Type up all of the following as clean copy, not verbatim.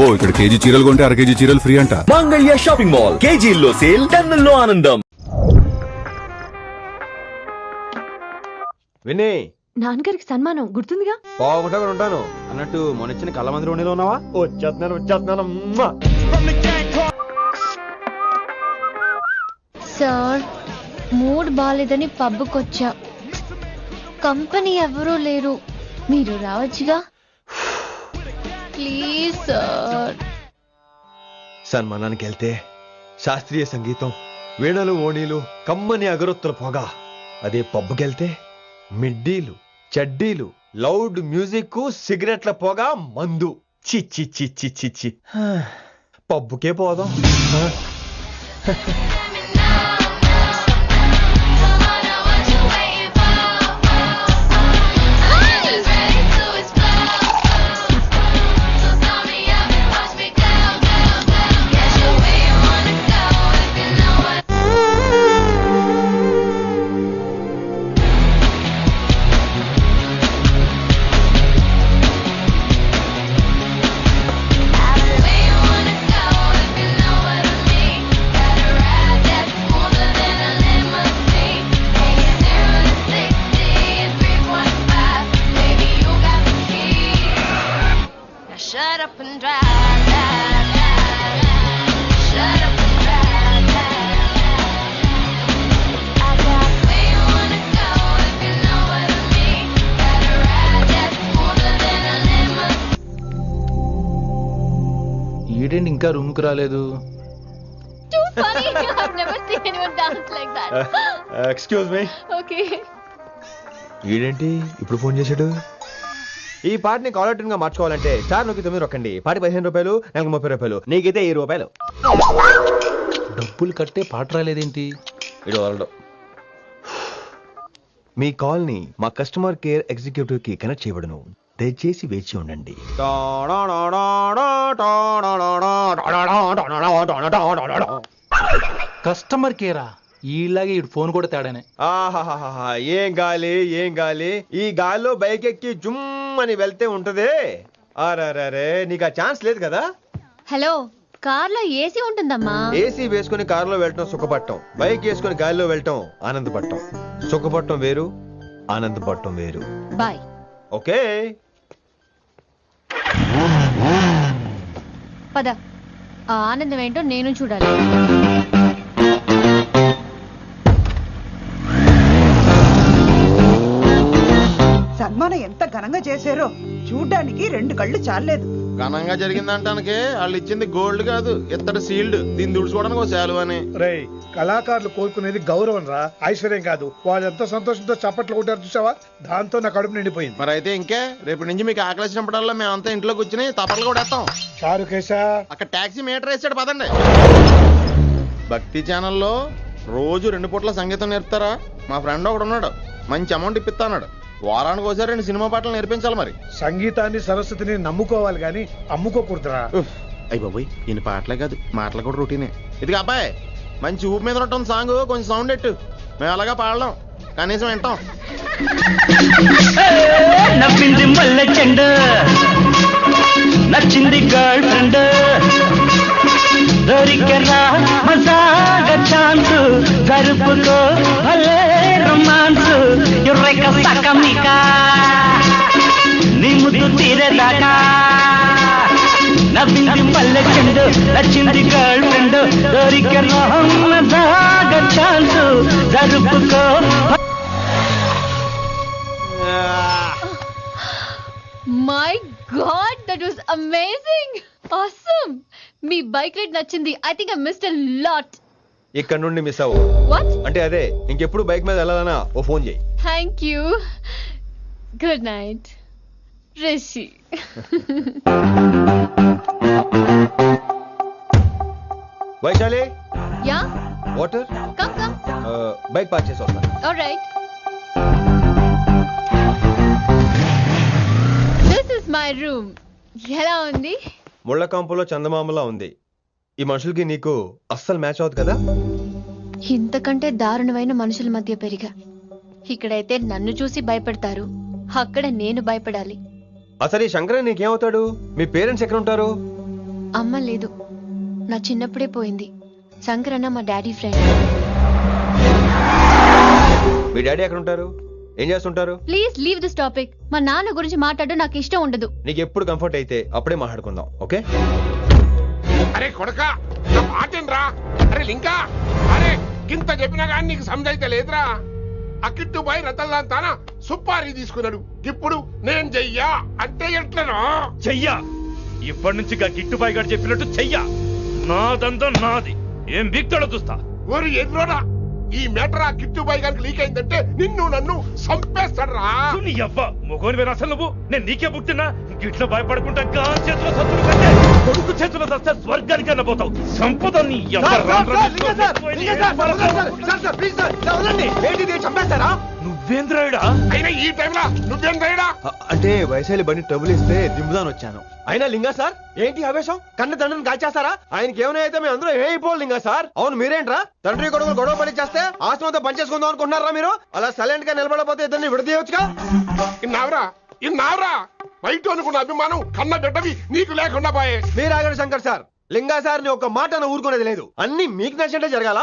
అబ్బో ఇక్కడ కేజీ చీరలు కొంటే అర కేజీ చీరలు ఫ్రీ అంట. మంగళ్య షాపింగ్ మాల్, కేజీల్లో సేల్, టన్నుల్లో ఆనందం. విని నాన్నగారికి సన్మానం గుర్తుందిగా? బాగుంటా కూడా ఉంటాను అన్నట్టు మొన్నొచ్చిన కళ్ళమంది రోణిలో ఉన్నావా? వచ్చేస్తున్నాను. సార్, మూడ్ బాలేదని పబ్కొచ్చా. కంపెనీ ఎవరూ లేరు, మీరు రావచ్చుగా. Please sir. సన్మానానికి వెళ్తే శాస్త్రీయ సంగీతం, వీణలు, ఓణీలు, కమ్మని అగరొత్తుల పొగ. అదే పబ్కెళ్తే మిడ్డీలు, చడ్డీలు, లౌడ్ మ్యూజిక్, సిగరెట్ల పొగ, మందు. చిచ్చి చిచ్చి చిచ్చి పబ్బుకే పోదాం. Shut up and drive, drive, drive. Shut up and drive, drive, drive. I got where you wanna go if you know what I mean. Gotta ride that smoother than a lemon. ఈడేంటి ఇంకా room కు రాలేదు? Too funny. I've never seen anyone dance like that. Excuse me. Okay. ఈడేంటి ఇప్పుడు phone చేశాడు? ఈ పాటని caller tune గా మార్చుకోవాలంటే స్టార్ నొక్కి 9 రొక్కండి. పాటి 15 రూపాయలు, నాకు 30 రూపాయలు, నీకైతే 10 రూపాయలు. డబ్బులు కట్టే పాట రాలేదేంటి? ఇడు వరల్డ్. మీ కాల్ ని మా కస్టమర్ కేర్ ఎగ్జిక్యూటివ్ కి కనెక్ట్ చేయబడును. దయచేసి వేచి ఉండండి. కస్టమర్ కేరా? ఈలాగే ఇటు ఫోన్ కూడా తేడానే. ఆహాహాహా, ఏం గాలి, ఏం గాలి. ఈ గాల్లో బైక్ ఎక్కి జుమ్ అని వెళ్తే ఉంటదే. అరే నీకు ఆ ఛాన్స్ లేదు కదా. హలో, కార్లో ఏసీ ఉంటుందమ్మా. ఏసీ వేసుకుని కారులో వెళ్ళటం సుఖపట్టం, బైక్ వేసుకుని గాలిలో వెళ్ళటం ఆనందపట్టం. సుఖపట్టం వేరు, ఆనందపట్టం వేరు. బాయ్. ఓకే పద, ఆ ఆనందం ఏంటో నేను చూడాలి. సన్మానం ఎంత ఘనంగా చేశారో చూడ్డానికి 2 కళ్ళు చాలేదు. ఘనంగా జరిగిందంటానికి వాళ్ళు ఇచ్చింది గోల్డ్ కాదు, ఇత్తడి సీల్డ్. దీన్ని దుడుచుకోవడానికి ఒక శాలువ అని. రే, కళాకారులు కోరుకునేది గౌరవం రా, ఐశ్వర్యం కాదు. వాళ్ళు ఎంతో సంతోషంతో చప్పట్లు కొట్టారు చూసావా, దాంతో నా కడుపు నిండిపోయింది. మరి అయితే ఇంకే, రేపు నుంచి మీకు ఆకలి వచ్చినప్పుడల్లా మేమంతా ఇంట్లో కూర్చుని తప్పట్లు కూడా వేస్తాం. చారు కేశా, అక్కడ టాక్సీ మీటర్ వేసాడు, పదండి. భక్తి ఛానల్లో రోజు 2 పూట్ల సంగీతం నేర్పుతారా? మా ఫ్రెండ్ ఒకడు ఉన్నాడు, మంచి అమౌంట్ ఇప్పిస్తా అన్నాడు. వారానికి ఒకసారి 2 సినిమా పాటలు నేర్పించాలి. మరి సంగీతాన్ని సరస్వతిని నమ్ముకోవాలి గాని అమ్ముకోకూడదురా. అయ్యి బాబోయ్, ఈయన పాటలే కాదు మాటలు కూడా రొటీనే. ఇదిగా అబ్బాయి, మంచి ఊపు మీద ఉంటుంది సాంగ్, కొంచెం సౌండ్ ఎట్టు. మేము అలాగా పాడలేం, కనీసం వింటాం. నవ్వింది మల్లె చెండు, నచ్చింది గర్ల్ ఫ్రెండ్, దొరికెరా మజాగా ఛాన్స్, జరుపుకో భలే రొమాన్స్, ఎర్రెక సకమిక నీ ముద్దు తీరేదాకా. నవ్వింది మల్లె చెండు, నచ్చింది గర్ల్ ఫ్రెండ్, దొరికెరా మజాగా ఛాన్స్, జరుపుకో. My God, that was amazing, awesome. మీ బైక్ రైడ్ నచ్చింది. I think I missed a lot. ఇక్కడ నుండి మిస్ అవ్వు. వాట్? అంటే అదే, ఇంకెప్పుడు బైక్ మీద వెళ్ళాలన్నా ఓ ఫోన్ చేయి. Thank you. Good night Rishi. Vaishali, yeah, water. Come come. Bike park చేసి వస్తాను. Alright. This is my room. ఎలా ఉంది? ముళ్ళ కాంపులో చందమామలా ఉంది. ఈ మనుషులకి నీకు అస్సలు మ్యాచ్ అవుతుంది కదా. ఇంతకంటే దారుణమైన మనుషుల మధ్య పెరిగా. ఇక్కడైతే నన్ను చూసి భయపడతారు, అక్కడ నేను భయపడాలి. అసలు ఈ శంకరన్ నీకేమవుతాడు? మీ పేరెంట్స్ ఎక్కడ ఉంటారు? అమ్మ లేదు, నా చిన్నప్పుడే పోయింది. శంకర్ అన్న మా డాడీ ఫ్రెండ్. మీ డాడీ ఎక్కడ ఉంటారు? ఏం చేస్తుంటారు? Please leave this topic. మా నాన్న గురించి మాట్లాడడం నాకు ఇష్టం ఉండదు. నీకు ఎప్పుడు కంఫర్ట్ అయితే అప్పుడే మాట్లాడుకుందాం, ఓకే? అరే కొడక నా మాటేనరా. అరే లింకా, అరే ఇంత చెప్పినా కానీ నీకు సమజైతే లేదురా. అక్కిట్టుబాయి రతల్లాంతాన సుపారీ తీసుకున్నాడు. ఇప్పుడు నేను చెయ్యా అంటే ఎట్లనో చెయ్యా. ఇప్పటి నుంచి గిట్టుబాయి గారు చెప్పినట్టు చెయ్యా. నాదంతా నాది. ఏం బిక్తాడో చూస్తా. ఓరి ఎన్నోరా, ఈ మ్యాటర్ ఆ కిట్టుబాయి గారికి లీక్ అయిందంటే నిన్ను నన్ను చంపేస్తాడరా. నీ అవ్వ మొగోని వేరు అసలు నువ్వు. నేను నీకే పుట్టినా గిట్ల భయపడకుండా గాని చేతిలో సత్తులు కంటే కొడుకు చేతిలో వస్తే స్వర్గానికన్నా పోతావు. సంపద నీ నువ్వేంద్రాయుడా? అయినా ఈ టైంలో నువ్వేం రైడా? అంటే వయసాలి బండి ట్రబుల్ ఇస్తే దింపుదాని వచ్చాను. అయినా లింగా సార్ ఏంటి ఆవేశం? కన్న తండ్రిని కాల్చేస్తారా? ఆయనకి ఏమైనా అయితే మేము అందరూ ఏమైపోవాలి లింగా సార్. అవును మీరేంట్రా తండ్రి కొడుకులు గొడవ పని చేస్తే ఆశ్రమంతో పనిచేసుకుందాం అనుకుంటున్నారా మీరు? అలా సైలెంట్ గా నిలబడపోతే ఇద్దరిని విడదీయొచ్చుగా. ఇన్నావురా బయట అనుకున్న అభిమానం కన్న బిడ్డవి నీకు లేకుండా పోయే. మీరు ఆగండి శంకర్ సార్. లింగా సార్ ని ఒక మాట ఊరుకునేది లేదు. అన్ని మీకు నచ్చినట్టే జరగాల.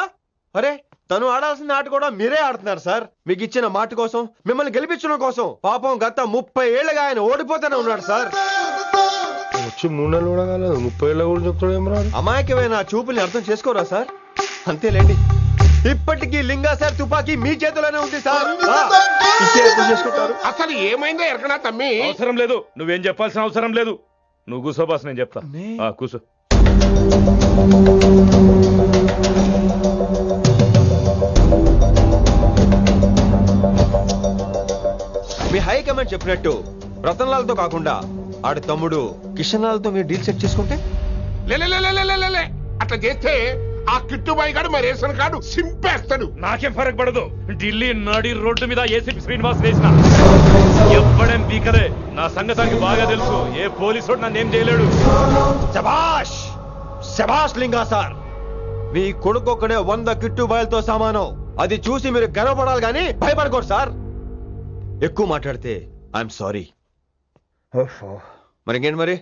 అరే తను ఆడాల్సిన ఆట కూడా మీరే ఆడుతున్నారు సార్. మీకు ఇచ్చిన మాట కోసం, మిమ్మల్ని గెలిపించడం కోసం పాపం గత 30 ఏళ్లుగా ఆయన ఓడిపోతూనే ఉన్నాడు సార్. వచ్చి 3 నెలలు కూడా కాలేదు, 30 ఏళ్ళ కూడా చెప్తాడు. అమాయకమైన చూపుల్ని అర్థం చేసుకోరా సార్? అంతేలేండి. ఇప్పటికీ లింగా సార్ తుపాకీ మీ చేతిలోనే ఉంది సార్. చేసుకుంటారు. అసలు ఏమైందో ఎరకనా తమ్మి? అవసరం లేదు, నువ్వేం చెప్పాల్సిన అవసరం లేదు. నువ్వు కూసో బాస్, నేను చెప్తా. కూసో. మీ హైకమాండ్ చెప్పినట్టు రతన్ లాల్ తో కాకుండా ఆడి తమ్ముడు కిషన్ లాల్ తో మీరు డీల్ సెట్ చేసుకుంటే? లే అట్లా చేస్తే ఆ కిట్టుబాయి గారు మరి రేషన్ కార్డు సింపేస్తాడు. నాకేం ఫరక్ పడదు. ఢిల్లీ నడి రోడ్డు మీద ఏసీపీ శ్రీనివాస్ వేసిన ఎవ్వడేం బీకరే. నా సంగతానికి బాగా తెలుసు. ఏ పోలీసు నన్నేం చేయలేడు. శభాష్ శభాష్ లింగా సార్. మీ కొడుకు ఒక్కడే 100 కిట్టుబాయిలతో సమానం. అది చూసి మీరు గర్వపడాలి కానీ భయపడకూడదు సార్. ఎక్కువ మాట్లాడితే ఐఎమ్ సారీ. మరి ఇంకేంటి మరి?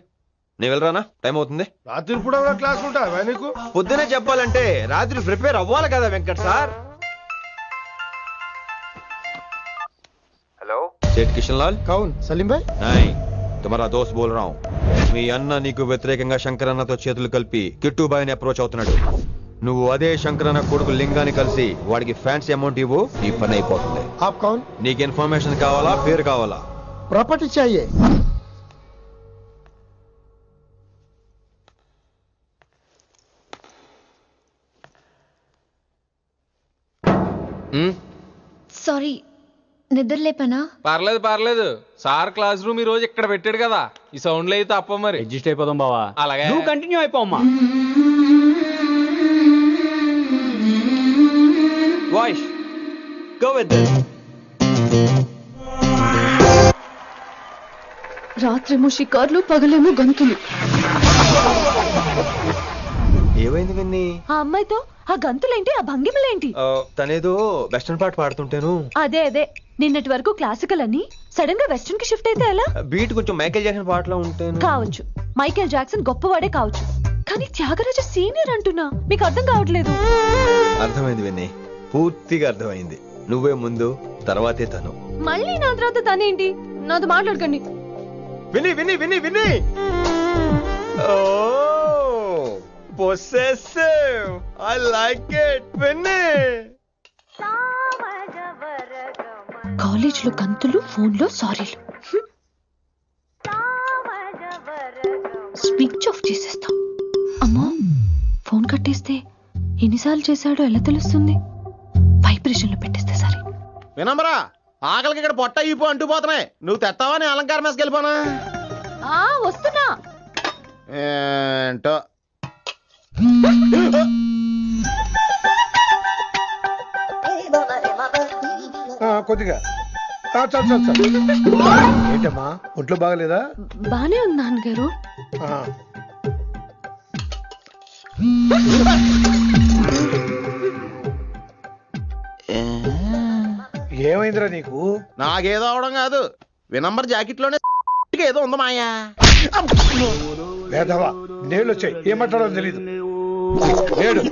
నేను వెళ్ళరానా? టైం అవుతుంది. రాత్రి కూడా క్లాస్ ఉంటావా నీకు? పొద్దునే చెప్పాలంటే రాత్రి ప్రిపేర్ అవ్వాలి కదా వెంకట్ సార్. హలో సేठ కిషన్ లాల్. కౌన్ సలీం భాయ్? नहीं तुम्हारा दोस्त बोल रहा हूँ. మీ అన్న నీకు వ్యతిరేకంగా శంకర్ అన్నతో చేతులు కలిపి కిట్టుబాయిని అప్రోచ్ అవుతున్నాడు. నువ్వు అదే శంకర్ అన్న కొడుకు లింగాన్ని కలిసి వాడికి ఫ్యాన్సీ అమౌంట్ ఇవ్వు, నీ పని అయిపోతుంది. ఆప్ కౌన్? నీకు ఇన్ఫర్మేషన్ కావాలా, పేరు కావాలా? ప్రాపర్టీ చాయే. సారీ, నిద్ర లేపనా? పర్లేదు. సార్ క్లాస్ రూమ్ ఈ రోజు ఇక్కడ పెట్టాడు కదా, ఈ సౌండ్ లో అయితే తప్ప మరి అడ్జస్ట్ అయిపోదాం బావా. అలాగే నువ్వు కంటిన్యూ అయిపోమ్మా. Voice go with this. రాత్రేమో షికార్లు, పగలేమో గంతులు. ఏమైంది విన్ని? ఆ అమ్మాయితో ఆ గంతులేంటి, ఆ భంగిమలేంటి? తనేదో వెస్టర్న్ పాట పాడుతుంటేను. అదే నిన్నటి వరకు క్లాసికల్ అని సడన్ గా వెస్టర్న్ కి షిఫ్ట్ అయితే ఎలా? బీట్ కొంచెం మైకేల్ జాక్సన్ పాటలో ఉంటాను. కావచ్చు, మైకేల్ జాక్సన్ గొప్పవాడే కావచ్చు, కానీ త్యాగరాజ సీనియర్ అంటున్నా. మీకు అర్థం కావట్లేదు. అర్థమైంది విన్ని, పూర్తిగా అర్థమైంది. నువ్వే ముందు, తర్వాతే తను. మళ్ళీ నా తర్వాత తనేంటి? నాతో మాట్లాడకండి. విని విని విని విని possessive. I like it. విని కాలేజ్ లో గంతులు, ఫోన్ లో సారీలు. స్విచ్ ఆఫ్ చేసేస్తా. అమ్మో, ఫోన్ కట్టేస్తే ఎన్నిసార్లు చేశాడో ఎలా తెలుస్తుంది? వైబ్రేషన్ లో పెట్టేస్తే సరే. వినమ్రా, ఆకలికి ఇక్కడ పొట్ట ఈపు అంటూ పోతున్నాయి. నువ్వు తెస్తావా? నేను అలంకారం వేసుకెళ్ళిపోనా? వస్తున్నా. ఏంటో కొద్దిగా చాలు. ఏంటమ్మా ఒంట్లో బాగలేదా? బానే ఉంది నాన్నగారు. ఏమైందిరా నీకు? నాకేదో అవడం కాదు, వినంబర్ జాకెట్ లోనే ఏదో ఉంది మాయా. వేదవా నేళ్ళు వచ్చాయి, ఏం మాట్లాడో తెలీదు. నేడు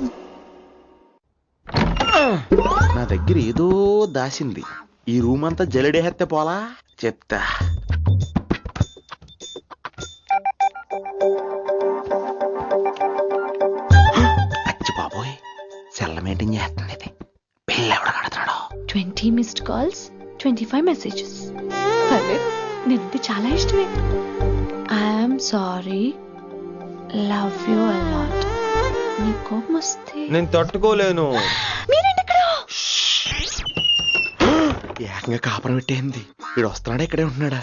నా దగ్గర ఏదో దాసింది. ఈ రూమ్ అంతా జలడేహెత్తే పోలా చెప్తా. అచ్చి బాబోయ్, సెల్ల మెయింటైన్ చేస్తుంది ఇది. పిల్ల ఎవడ కడుతున్నాడు? 20 మిస్డ్ కాల్స్, 25 మెసేజెస్. పర్లేదు, నేనంటే చాలా ఇష్టమే. I'm sorry, love you a lot. నీ కోపం వస్తే నేను తట్టుకోలేను. మీరేంటి ఇక్కడ? ఏకంగా కాపురం పెట్టేంది. వీడు వస్తున్నాడా ఇక్కడే ఉంటున్నాడా?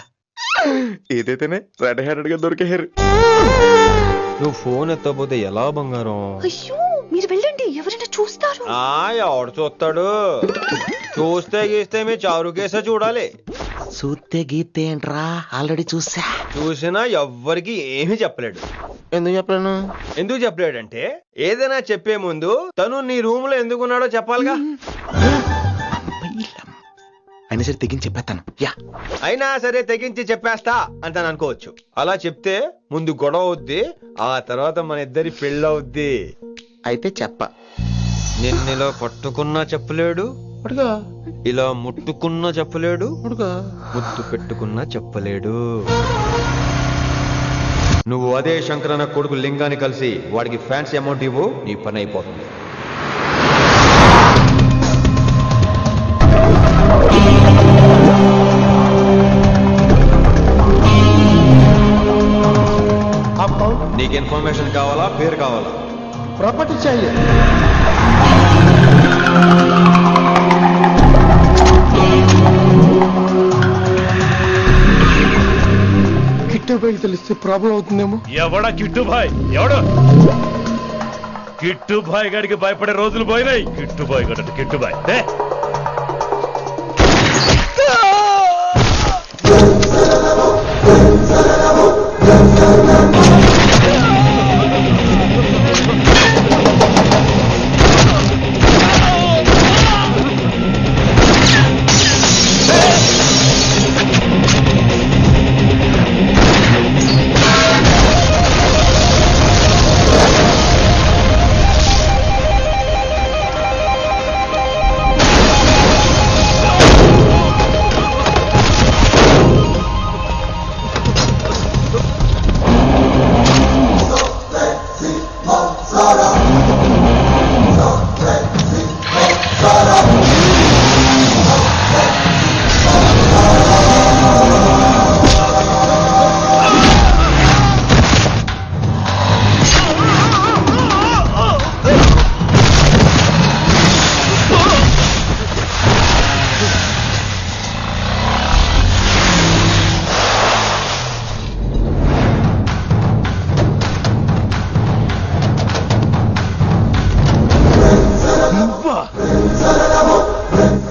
ఏదైతేనే రెడ్ హ్యాండెడ్ గా దొరికేహారు. నువ్వు ఫోన్ ఎత్తపోతే ఎలా బంగారం? అయ్యో, మీరు వెళ్ళండి, ఎవరైనా చూస్తారు. ఎవడు చూస్తాడు? చూస్తే గీస్తే మీ చారు కేసే చూడాలి. చూస్తే గీతే ఏంట్రా, ఆల్రెడీ చూసా. చూసినా ఎవ్వరికి ఏమీ చెప్పలేడు. ఎందుకు చెప్పలేను? ఎందుకు చెప్పలేడంటే ఏదైనా చెప్పే ముందు తను నీ రూమ్ లో ఎందుకున్నాడో చెప్పాలిగా. అయినా సరే తెగించి చెప్పేస్తాను. అయినా సరే తెగించి చెప్పేస్తా అంటాను అనుకోవచ్చు. అలా చెప్తే ముందు గొడవ అవుద్ది, ఆ తర్వాత మన ఇద్దరి పెళ్ళవుద్ది. అయితే చెప్ప. నిన్నిలా పట్టుకున్నా చెప్పలేడు, ఇలా ముట్టుకున్నా చెప్పలేడు, ముద్దు పెట్టుకున్నా చెప్పలేడు. నువ్వు అదే శంకరన్న కొడుకు లింగాన్ని కలిసి వాడికి ఫ్యాన్సీ అమౌంట్ ఇవ్వు, నీ పని అయిపోతుంది. నీకు ఇన్ఫర్మేషన్ కావాలా, పేరు కావాలా? ప్రాపర్టీ चाहिए. కిట్టుబాయ్ తెలిస్తే ప్రాబ్లం అవుతుందేమో. ఎవడా కిట్టుబాయ్? ఎవడు? కిట్టుబాయ్ గారికి భయపడే రోజులు పోయినాయి. కిట్టుబాయ్ గడ కిట్టుబాయ్.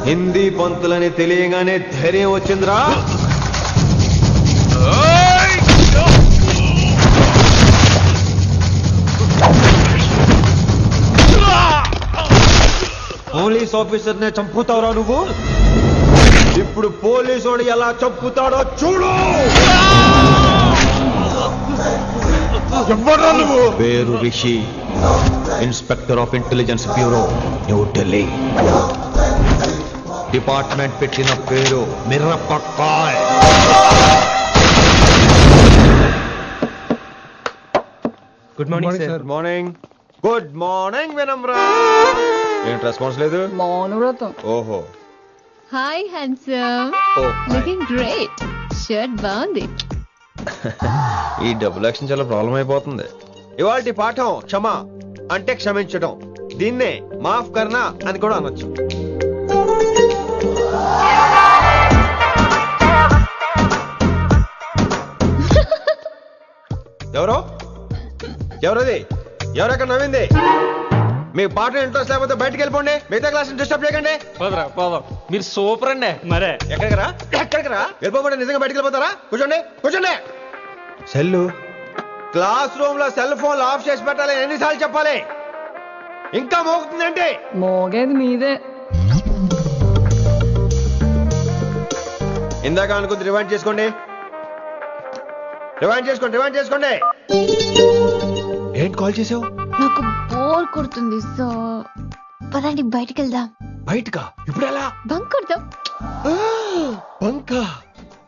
హిందీ పంతులని తెలియగానే ధైర్యం వచ్చిందిరా. పోలీస్ ఆఫీసర్ నే చంపుతావురా నువ్వు? ఇప్పుడు పోలీసు ఎలా చంపుతాడో చూడు. పేరు Rishi, inspector of intelligence bureau, New Delhi. Department పెట్టిన పేరు Mirapakay. Good morning sir. Morning. Good morning Vinamra. ఏంటి రెస్పాన్స్ లేదు? మౌనవ్రతం. ఓహో. Hi handsome, looking great. Shirt బాగుంది. ఈ డబుల్ యాక్షన్ చాలా ప్రాబ్లం అయిపోతుంది. ఇవాల్టి పాఠం క్షమ అంటే క్షమించడం. దీన్నే మాఫ్ కర్నా అని కూడా అనొచ్చు. ఎవరో ఎవరది? ఎవరెక్కడ నవ్వింది? మీ పాట ఇంట్రెస్ట్ లేకపోతే బయటకు వెళ్ళిపోండి. మిగతా క్లాస్ డిస్టర్బ్ చేయకండి. మీరు సూపర్ అండి. మరే ఎక్కడికి రా, ఎక్కడికి రా? వెళ్ళిపోకుండా నిజంగా బయటకు వెళ్ళిపోతారా? కూర్చోండి, కూర్చోండి. సెల్లు క్లాస్ రూమ్ లో సెల్ ఫోన్ ఆఫ్ చేసి పెట్టాలి. ఎన్నిసార్లు చెప్పాలి? ఇంకా మోగుతుందంటే మోగేది మీదే. ఇందాక అనుకుంది రివైండ్ చేసుకోండి. రివైండ్ చేసుకోండి ఏంటి కాల్ చేసావు? నాకు బోర్ కొడుతుంది సో పదండి బయటికి వెళ్దాం. బయటకా? ఇప్పుడు ఎలా? బంక్ కొడదాం. బంకా?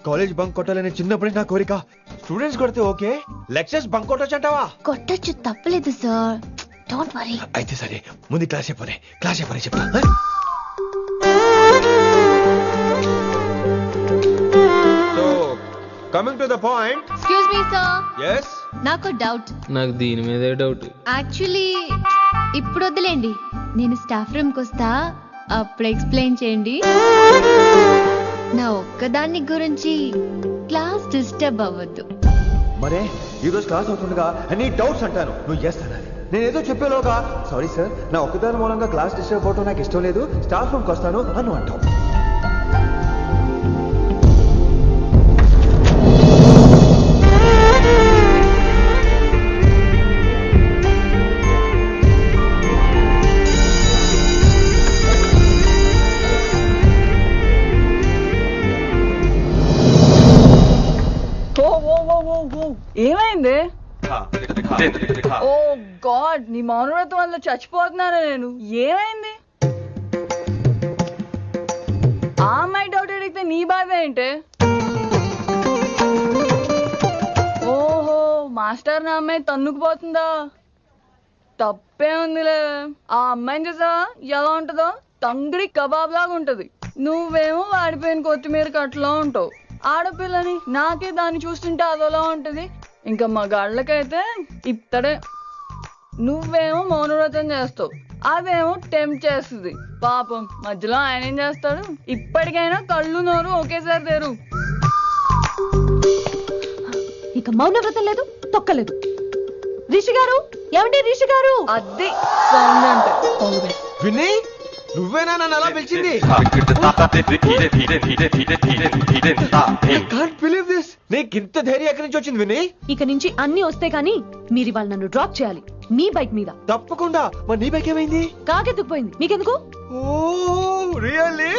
కాలేజ్ బంక్ కొట్టాలని చిన్నప్పుడే నా కోరిక. స్టూడెంట్స్ కొడితే ఓకే, లెక్చర్స్ బంక్ కొట్టొచ్చు అంటావా? కొట్టచ్చు, తప్పలేదు సార్. Don't worry. అయితే సరే, ముందు క్లాస్ అయిపోయి చెప్తా. So coming to the point. Excuse me sir. yes నాకు డౌట్. నాకు దీని మీదే డౌట్. యాక్చువల్లీ ఇప్పుడు వద్దులేండి, నేను స్టాఫ్ రూమ్కి వస్తా, అప్పుడు ఎక్స్ప్లెయిన్ చేయండి. నా ఒక్కదాన్ని గురించి క్లాస్ డిస్టర్బ్ అవ్వద్దు. మరే ఈ రోజు క్లాస్ అవుతుండగా ఎనీ డౌట్స్ అంటాను, నువ్వు ఎస్ అనాలి. నేను ఏదో చెప్పేలోగా సారీ సార్, నా ఒక్కదాని మూలంగా క్లాస్ డిస్టర్బ్ అవడం నాకు ఇష్టం లేదు, స్టాఫ్ రూమ్కి వస్తాను అని అంటావు. ఏమైంది? ఓ గాడ్, నీ మౌనవ్రతం వల్ల చచ్చిపోతున్నాను నేను. ఏమైంది? ఆ అమ్మాయి డౌట్ అడిగితే నీ బాధ ఏంటి? ఓహో, మాస్టర్ నా అమ్మాయి తన్నుకుపోతుందా? తప్పే ఉందిలే. ఆ అమ్మాయిని చూసా ఎలా ఉంటుందో, తంగిడి కబాబ్ లాగా ఉంటది. నువ్వేమో వాడిపోయిన కొత్తిమీర కట్లా ఉంటావు. ఆడపిల్లని నాకే దాన్ని చూస్తుంటే అదోలా ఉంటది, ఇంకా మగాళ్ళకైతే ఇత్తడే. నువ్వేమో మౌనవ్రతం చేస్తావు, అదేమో టెంప్ట్ చేస్తుంది. పాపం మధ్యలో ఆయన ఏం చేస్తాడు? ఇప్పటికైనా కళ్ళు నోరు ఒకేసారి తెరు. ఇక మౌనవ్రతం లేదు, తొక్కలేదు. రిషి గారు, ఏమండి రిషి గారు? అది సౌండ్ అంటే. విన్నీ, నువ్వేనా నన్ను అలా పిలిచింది? నీకు ఇంత ధైర్యం ఎక్కడి నుంచి వచ్చింది విన్నీ? ఇక నుంచి అన్ని వస్తే కానీ మీరు ఇవాళ నన్ను డ్రాప్ చేయాలి మీ బైక్ మీద. తప్పకుండా. మరి నీ బైక్ ఏమైంది? కాకెత్తుకుపోయింది. మీకెందుకు? Oh really?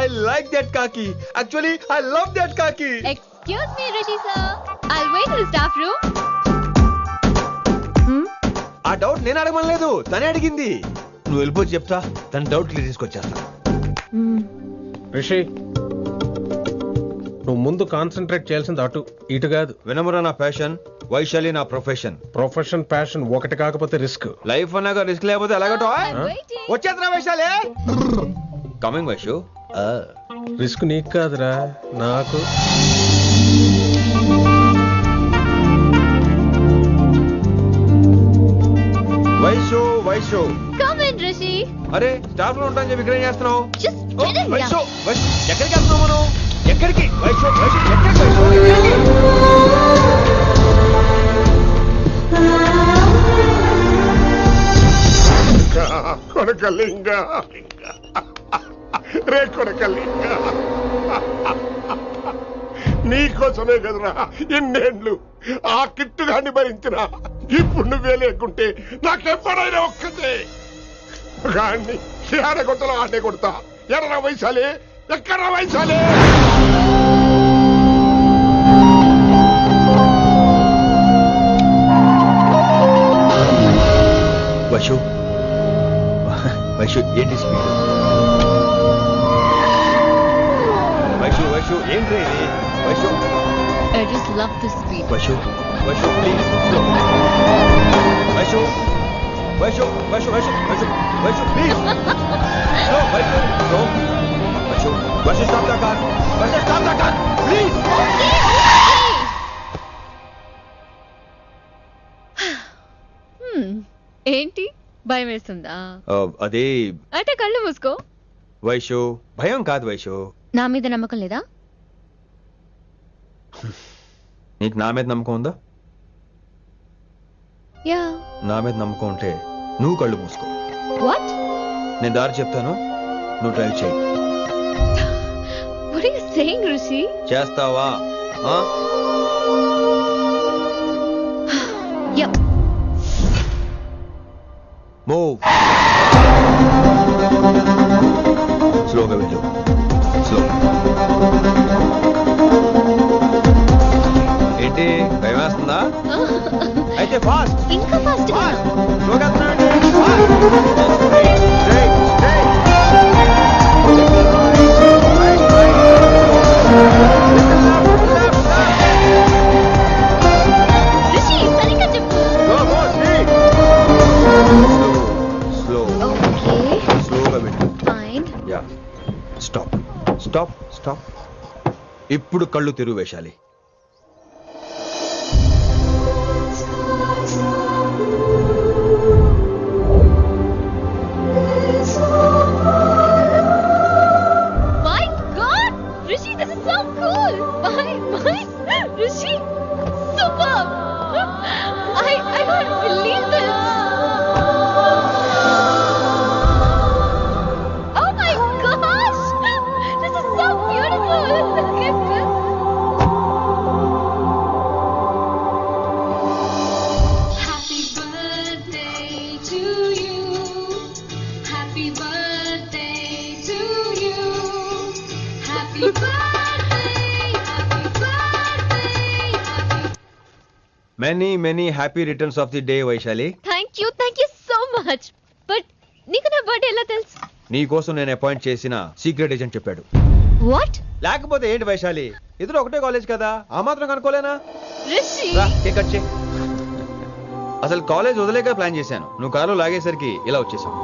I like that కాకి. యాక్చువల్లీ ఐ లవ్ దట్ కాకి. Excuse me Rishi sir, I'll wait in the staff room. ఆ డౌట్ నేను అడగమనలేదు, తనే అడిగింది. నువ్వు వెళ్ళిపోయి చెప్తా, తన డౌట్ క్లియర్ చేసుకొచ్చేస్తా. రిషి, నువ్వు ముందు కాన్సన్ట్రేట్ చేయాల్సింది అటు ఇటు కాదు. వినమ్ర నా ప్యాషన్, వైశాలి నా ప్రొఫెషన్. ప్రొఫెషన్ ప్యాషన్ ఒకటి కాకపోతే రిస్క్. లైఫ్ అన్నాక రిస్క్ లేకపోతే ఎలాగటో? వచ్చేద్రా వైశాలి. కమింగ్ వైషు. రిస్క్ నీకు కాదురా, నాకు. Vaishu come in Rishi. అరే స్టాఫ్ లో ఉంటాను చెప్పి ఇక్కడ ఏం చేస్తున్నావు? Just get in Vaishu here. Vaishu ఎక్కడికి వెళ్తున్నావు మనం? ఎక్కడికి? వైషు వైషు ఎక్కడికి? కొడకలింగ రే కొడకలింగ, నీకోసమే కదరా ఇన్నేండ్లు ఆ కిట్టుగాన్ని భరించినా. ఇప్పుడు నువ్వే లేకుంటే నాకెప్పుడైనా ఒక్కతే గాన్ని ఆడగొట్టలో ఆడే కొడతా. ఎర్ర వైశాలే, ఎక్కడ వైశాలే? వైషు వైషు ఏంటి స్పీడ్? వైషు వైషు ఏంటి ఇది? Vaishu I just love the speed. Vaishu Vaishu please slow. Vaishu Vaishu Vaishu Vaishu Vaishu Vaishu please slow. Vaishu slow. Vaishu Vaishu stop the car. Vaishu stop the car please. ఏంటి భయం వేస్తుందా? అదే అంటే కళ్ళు మూసుకో. వైషు భయం కాదు వైషు. నా మీద నమ్మకం లేదా? నీకు నా మీద నమ్మకం ఉందా? యా. నా మీద నమ్మకం ఉంటే నువ్వు కళ్ళు మూసుకో. వాట్? నేను దారి చెప్తాను, నువ్వు డ్రైవ్ చేయి. What are you saying, Rishi? చేస్తావా? Yep. మూవ్. స్లోగా వెళ్ళు. స్లో. ఏంటి అయితే ఫాస్ట్ ఇంకా ఫాస్ట్ రిషి సరిగ్గా చెప్పు. స్లో ఓకే స్లోగా వెళ్ళు. Fine. Yeah stop stop stop. ఇప్పుడు కళ్ళు తెరువు వేశాలి. My God, Rishi, this is so cool. My, Rishi, superb. I can't believe this. Oh my gosh, this is so beautiful. Look at this. Happy birthday to you. Happy birthday to you. Happy birthday, happy birthday, happy many happy returns of the day Vaishali. Thank you so much. But నీకు నా birthday ఎలా తెలుసు? నీ కోసం నేను appoint చేసిన secret agent చెప్పాడు. What? లేకపోతే ఏంటి వైశాలి, ఇద్దరు ఒకటే కాలేజ్ కదా, ఆ మాత్రం కనుక్కోలేనా? Rishi. రా, కేక్ కట్ చేయి. అసలు కాలేజ్ వదిలేక ప్లాన్ చేశాను, నువ్వు కారు లాగేసరికి ఇలా వచ్చేసావు.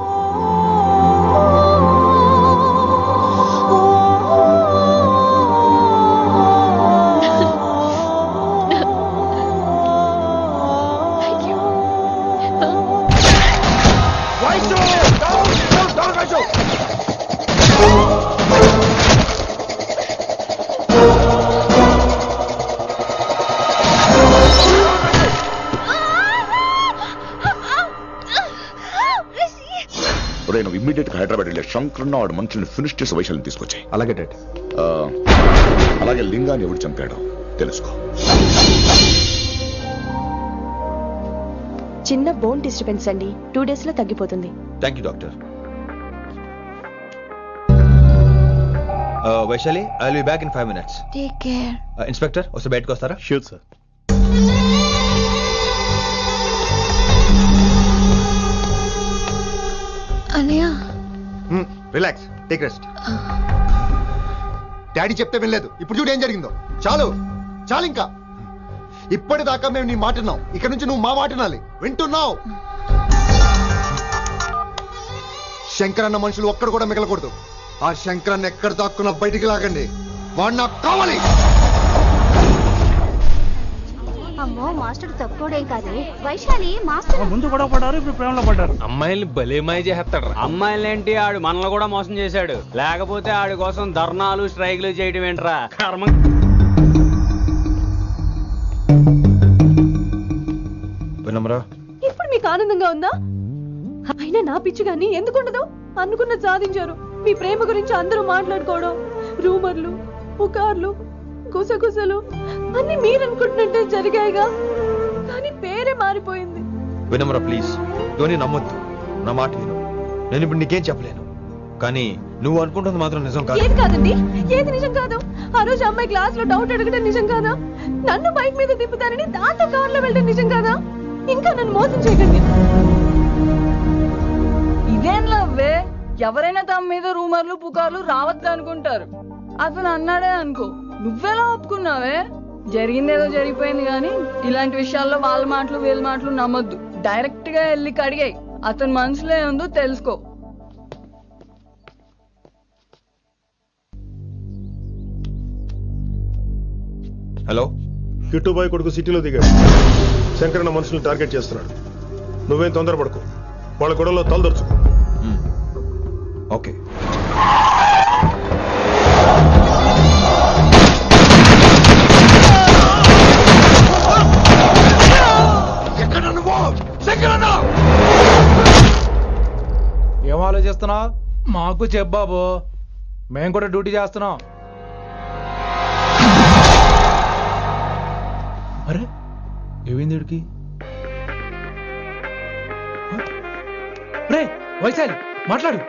Thank you. నువ్వు ఇమ్మీడియట్ గా హైదరాబాద్ వెళ్ళే శంకరన్న వాడు మనుషుల్ని ఫినిష్ చేసి వైశాల్ని తీసుకొచ్చాయి. అలాగే డాడ్. అలాగే లింగాన్ని ఎవరు చంపాడో తెలుసుకో. చిన్న బోన్ డిస్టర్బెన్స్ అండి, 2 days లో తగ్గిపోతుంది. Thank you doctor. Vaishali, I will be back in 5 minutes. Take care. Inspector ఒకసారి బయటకు వస్తారా? Sure sir. అన్నయ్య. Relax, take rest. డాడీ చెప్తే వినలేదు, ఇప్పుడు చూడు ఏం జరిగిందో. చాలు చాలు, ఇంకా ఇప్పటిదాకా మేము నీ మాట విన్నాం, ఇక్కడ నుంచి నువ్వు మా మాట వినాలి. వింటున్నావు? శంకరన్న మనుషులు ఒక్కడు కూడా మిగలకూడదు. ఆ శంకరన్న ఎక్కడ దాక్కున్నా బయటికి లాగండి, వాడు నాకు కావాలి. అమ్మో, మాస్టర్ తక్కువడేం కాదే. వైశాలి మాస్టర్ ముందు గొడవ పడ్డారు, ఇప్పుడు ప్రేమలో పడ్డారు. అమ్మాయిల్ని భలేమాయ చేస్తాడు. అమ్మాయిలేంటి, ఆడు మనల్ని కూడా మోసం చేశాడు. లేకపోతే ఆడి కోసం ధర్నాలు స్ట్రైక్లు చేయడం ఏంట్రా కర్మ. వినమ్రా, ఇప్పుడు మీకు ఆనందంగా ఉందా? అయినా నా పిచ్చి గాని ఎందుకుండదు? అనుకున్న సాధించారు. మీ ప్రేమ గురించి అందరూ మాట్లాడుకోవడం, రూమర్లు, పుకార్లు, గుసగుసలు అన్ని మీరు అనుకుంటున్నట్టే జరిగాయిగా. కానీ పేరే మారిపోయింది. వినమ్రా ప్లీజ్, ధోని నమ్మొద్దు, నా మాట విను. నేను ఇప్పుడు నీకేం చెప్పలేను, కానీ నువ్వు అనుకుంటుంది మాత్రం నిజం కాదు. ఏది కాదండి, ఏది నిజం కాదు? ఆ రోజు అమ్మాయి క్లాస్ లో డౌట్ అడగడం నిజం కాదా? నన్ను బైక్ మీద తిప్పుతారని దాంతో కార్ లో వెళ్ళడం నిజం కాదా? ఇంకా నన్ను మోసం చేయకండి. ఇదేం లవ్వే? ఎవరైనా తమ మీద రూమర్లు పుకార్లు రావద్దు అనుకుంటారు. అతను అన్నాడే అనుకో, నువ్వెలా ఒప్పుకున్నావే? జరిగిందేదో జరిగిపోయింది గాని ఇలాంటి విషయాల్లో వాళ్ళ మాటలు వీళ్ళ మాటలు నమ్మొద్దు. డైరెక్ట్ గా వెళ్ళి కడిగాయి, అతని మనసులో ఏముందో తెలుసుకో. హలో, కిట్టుబాయ్ కొడుకు సిటీలో దిగాడు. శంకరన్న మనుషుల్ని టార్గెట్ చేస్తున్నాడు. నువ్వేం తొందరపడకు, వాళ్ళ గొడవలో తలదొరుచుకో. ఓకే. ఏం ఆలోచిస్తున్నావు? మాకు చెప్పాబు, మేము కూడా డ్యూటీ చేస్తున్నాం. అరే ఏమైంది వీడికి? రే వైశాలి, మాట్లాడు.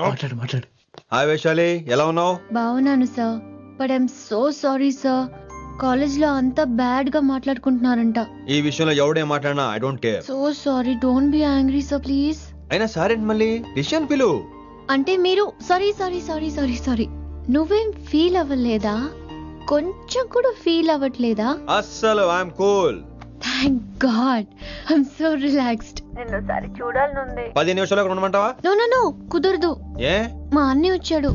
మాట్లాడు మాట్లాడు. హాయ్ వైశాలి, ఎలా ఉన్నావు? బాగున్నాను sir, but I'm so sorry sir. College లో అంతా బ్యాడ్ గా మాట్లాడుకుంటున్నారంట. ఈ విషయంలో ఎవడే మాట్లాడినా I don't care. So sorry, don't be angry sir please. అయినా సరే మళ్ళీ డిసిషన్ పిలు. అంటే మీరు sorry sorry sorry sorry sorry నువ్వేం ఫీల్ అవ్వలేదా? కొంచెం కూడా ఫీల్ అవ్వట్లేదా? అస్సలు I'm cool. Thank God, I'm so relaxed. నిన్నోసారి చూడాలనుంది. 10 నిమిషాలు ఉండమంటావా? నో నో నో, కుదరదు. ఏ? మా అన్నయ్య వచ్చాడు.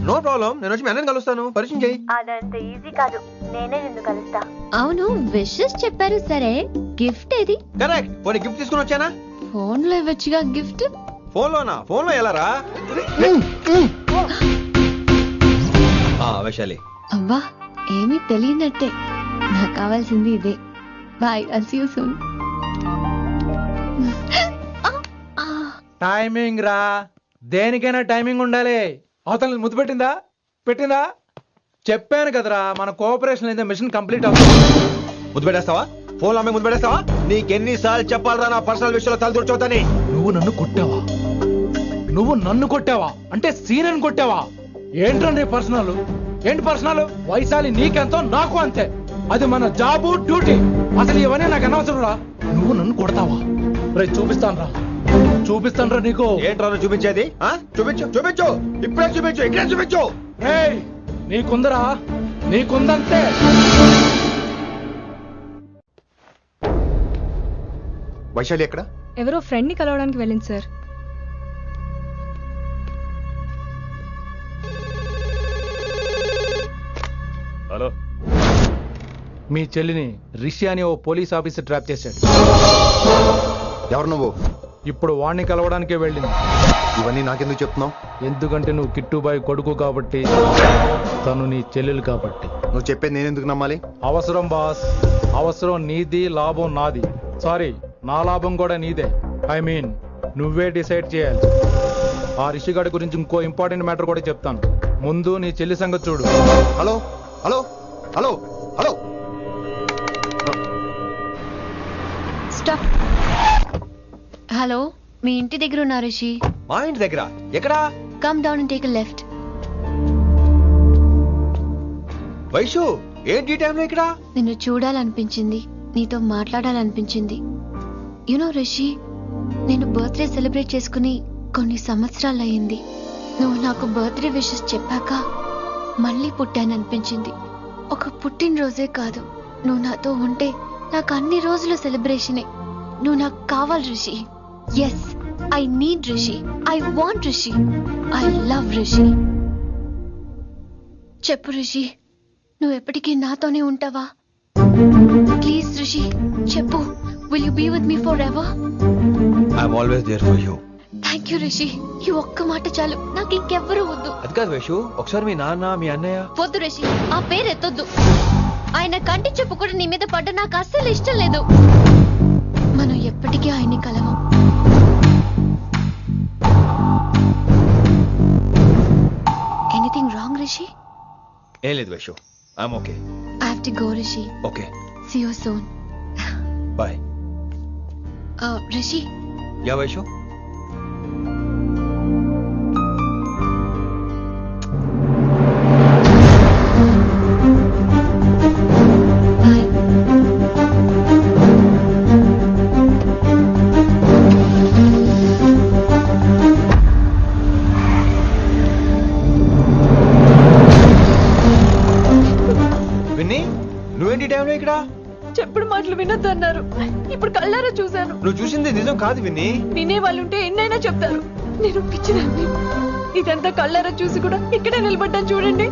నో ప్రాబ్లం, నేను వచ్చి మీ అన్నని కలుస్తాను. పరిచయం చేయి. అదంత ఈజీ కాదు, నేనే నిన్ను కలుస్తా. అవును, విషెస్ చెప్పారు సరే, గిఫ్ట్ ఏది? కరెక్ట్. పోనీ గిఫ్ట్ తీసుకుని వచ్చానా? ఫోన్ లో ఇవ్వచ్చుగా గిఫ్ట్. ఫోన్ లోనా? ఫోన్ లో ఎలా రా? వైశాలి. అబ్బా, ఏమీ తెలియనట్టే. నాకు కావాల్సింది ఇదే. Bye, I'll see you soon. Timing రా, దేనికైనా టైమింగ్ ఉండాలి. అవతల ముద్దు పెట్టిందా? చెప్పాను కదరా, మన కోఆపరేషన్ అయితే మిషన్ కంప్లీట్ అవుతుంది. ముద్దు పెట్టేస్తావా? ఫోన్ అమ్మాయి ముద్దు పెట్టేస్తావా? నీకెన్నిసార్లు చెప్పాలరా నా పర్సనల్ విషయంలో తల దూర్చోతని? నువ్వు నన్ను కొట్టావా అంటే సీనియర్ కొట్టావా? ఏంట్రా నీ పర్సనల్? ఏంటి పర్సనల్? వైశాలి నీకెంతో నాకు అంతే. అది మన జాబు, డ్యూటీ. అసలు ఇవన్నీ నాకు అనవసరం రా. నువ్వు నన్ను కొడతావా? రేయ్ చూపిస్తాను రా నీకు. ఏంట్రా చూపించేది? చూపించు ఇప్పుడే చూపించు, ఇక్కడే చూపించు. రేయ్ నీకుందరా, నీకుందంతే. వైశాలి ఎక్కడ? ఎవరో ఫ్రెండ్ ని కలవడానికి వెళ్ళింది సార్. హలో, మీ చెల్లిని రిషి అని ఓ పోలీస్ ఆఫీసర్ ట్రాప్ చేశాడు. ఎవరు నువ్వు? ఇప్పుడు వాణ్ణి కలవడానికే వెళ్ళింది. ఇవన్నీ నాకెందుకు చెప్తున్నావు? ఎందుకంటే నువ్వు కిట్టుబాయ్ కొడుకు కాబట్టి, తను నీ చెల్లెలు కాబట్టి. నువ్వు చెప్పేది నేను ఎందుకు నమ్మాలి? అవసరం బాస్, అవసరం నీది, లాభం నాది. సారీ, నా లాభం కూడా నీదే. ఐ మీన్ నువ్వే డిసైడ్ చేయాలి. ఆ రిషిగాడి గురించి ఇంకో ఇంపార్టెంట్ మ్యాటర్ కూడా చెప్తాను. ముందు నీ చెల్లి సంగతి చూడు. Hello hello hello hello stop. Hello, మీ ఇంటి దగ్గర ఉన్నా రిషి? మా ఇంటి దగ్గర ఎక్కడా? Come down and take a left. Vaishu, ఏంటి ఈ టైంలో ఇక్కడ? నిన్ను చూడాలనిపించింది, నీతో మాట్లాడాలనిపించింది. యునో రిషి, నేను బర్త్డే సెలబ్రేట్ చేసుకుని కొన్ని సంవత్సరాలయ్యింది. నువ్వు నాకు బర్త్డే విషెస్ చెప్పాక మళ్ళీ పుట్టాననిపించింది. ఒక పుట్టినరోజే కాదు, నువ్వు నాతో ఉంటే నాకు అన్ని రోజుల సెలబ్రేషనే. నువ్వు నాకు కావాలి Rishi. Yes, I need Rishi, I want Rishi, I love Rishi. చెప్పు రిషి, నువ్వు ఎప్పటికీ నాతోనే ఉంటావా? ప్లీజ్ రిషి చెప్పు. Will you be with me forever? I'm always there for you. Thank you Rishi. ఈ ఒక్క మాట చాలు, నాకు ఇంకెవ్వరూ వద్దు. అది కాదు వైషు, ఒకసారి మీ నాన్న, మీ అన్నయ్య. వద్దు రిషి, ఆ పేరు ఎత్తొద్దు. ఆయన కంటి చెప్పు కూడా నీ మీద పడ్డ నాకు అస్సలు ఇష్టం లేదు. మనం ఎప్పటికీ ఆయన్ని కలవం. Anything wrong Rishi? ఏం లేదు Vaishu, I'm okay. I have to go Rishi. Okay, see you soon. Bye. Rishi. Yeah Vaishu. నువ్వేంటి టైంలో ఇక్కడ? చెప్పుడు మాటలు వినొద్దన్నారు, ఇప్పుడు కళ్ళారా చూశాను. నువ్వు చూసింది నిజం కాదు విన్ని. వినే వాళ్ళుంటే ఎన్నైనా చెప్తారు. నేను పిచ్చిదాన్ని. ఇదంతా కళ్ళారా చూసి కూడా ఇక్కడే నిలబడ్డాను చూడండి.